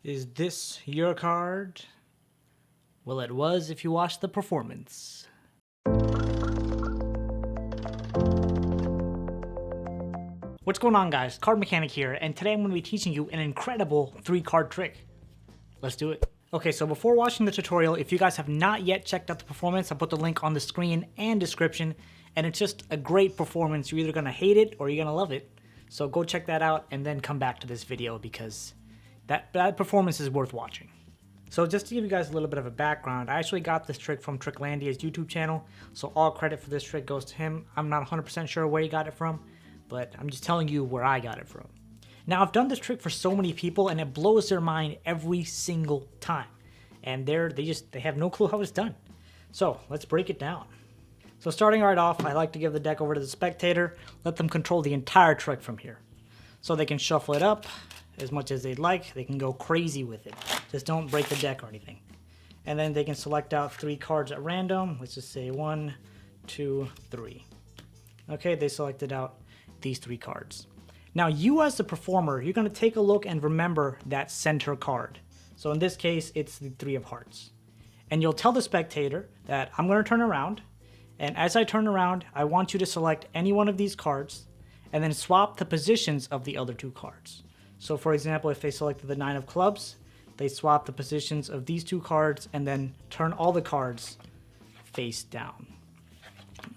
Is this your card? Well, it was if you watched the performance. What's going on, guys? CardMechanic here, and today I'm going to be teaching you an incredible 3-card trick. Let's do it. Okay, so before watching the tutorial, if you guys have not yet checked out the performance, I'll put the link on the screen and description, and it's just a great performance. You're either going to hate it or you're going to love it. So go check that out and then come back to this video because that performance is worth watching. So just to give you guys a little bit of a background, I actually got this trick from Tricklandia's YouTube channel, so all credit for this trick goes to him. I'm not 100% sure where he got it from, but I'm just telling you where I got it from. Now, I've done this trick for so many people, and it blows their mind every single time. And they have no clue how it's done. So let's break it down. So starting right off, I like to give the deck over to the spectator, let them control the entire trick from here. So they can shuffle it up as much as they'd like. They can go crazy with it. Just don't break the deck or anything. And then they can select out 3 cards at random. Let's just say 1, 2, 3. Okay, they selected out these 3 cards. Now you as the performer, you're going to take a look and remember that center card. So in this case, it's the 3 of hearts. And you'll tell the spectator that I'm going to turn around. And as I turn around, I want you to select any one of these cards and then swap the positions of the other 2 cards. So for example, if they selected the 9 of clubs, they swap the positions of these 2 cards and then turn all the cards face down.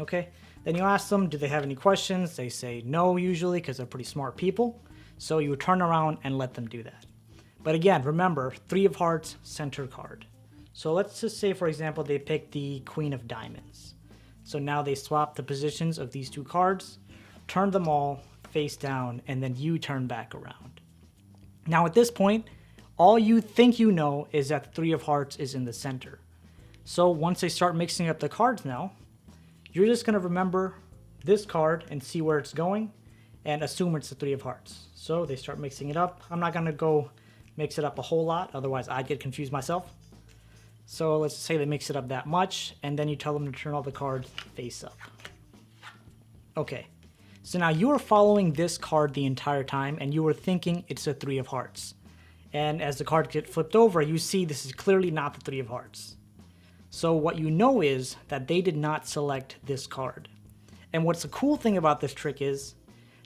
Okay? Then you ask them, do they have any questions? They say no usually because they're pretty smart people. So you turn around and let them do that. But again, remember, 3 of hearts, center card. So let's just say, for example, they picked the Queen of Diamonds. So now they swap the positions of these 2 cards, turn them all face down, and then you turn back around. Now at this point, all you think you know is that the 3 of hearts is in the center. So once they start mixing up the cards now, you're just going to remember this card and see where it's going and assume it's the 3 of hearts. So they start mixing it up. I'm not going to go mix it up a whole lot, otherwise I'd get confused myself. So let's just say they mix it up that much, and then you tell them to turn all the cards face up. Okay, so now you are following this card the entire time, and you are thinking it's a 3 of hearts. And as the cards get flipped over, you see this is clearly not the 3 of hearts. So what you know is that they did not select this card. And what's the cool thing about this trick is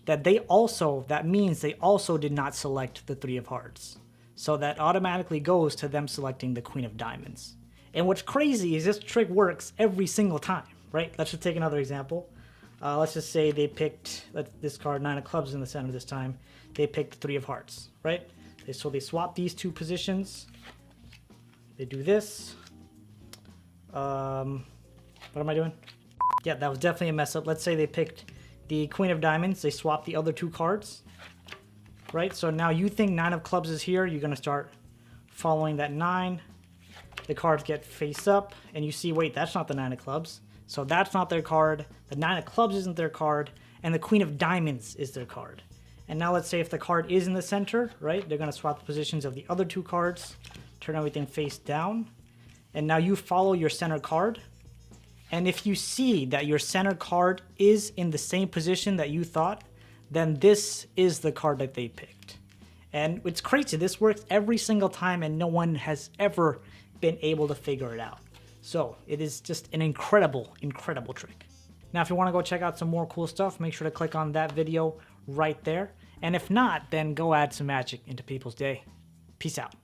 that that means they also did not select the 3 of hearts. So that automatically goes to them selecting the Queen of Diamonds. And what's crazy is this trick works every single time, right? Let's just take another example. Let's just say they picked this card, 9 of clubs in the center this time. They picked the 3 of hearts, right? So they swap these 2 positions. They do this. What am I doing? Yeah, that was definitely a mess up. Let's say they picked the Queen of Diamonds. They swapped the other 2 cards. Right, so now you think 9 of clubs is here. You're going to start following that 9. The cards get face up, and you see, wait, that's not the 9 of clubs. So that's not their card. The 9 of clubs isn't their card, and the Queen of Diamonds is their card. And now let's say if the card is in the center, right, they're going to swap the positions of the other 2 cards, turn everything face down, and now you follow your center card. And if you see that your center card is in the same position that you thought, then this is the card that they picked. And it's crazy, this works every single time and no one has ever been able to figure it out. So it is just an incredible, incredible trick. Now if you want to go check out some more cool stuff, make sure to click on that video right there. And if not, then go add some magic into people's day. Peace out.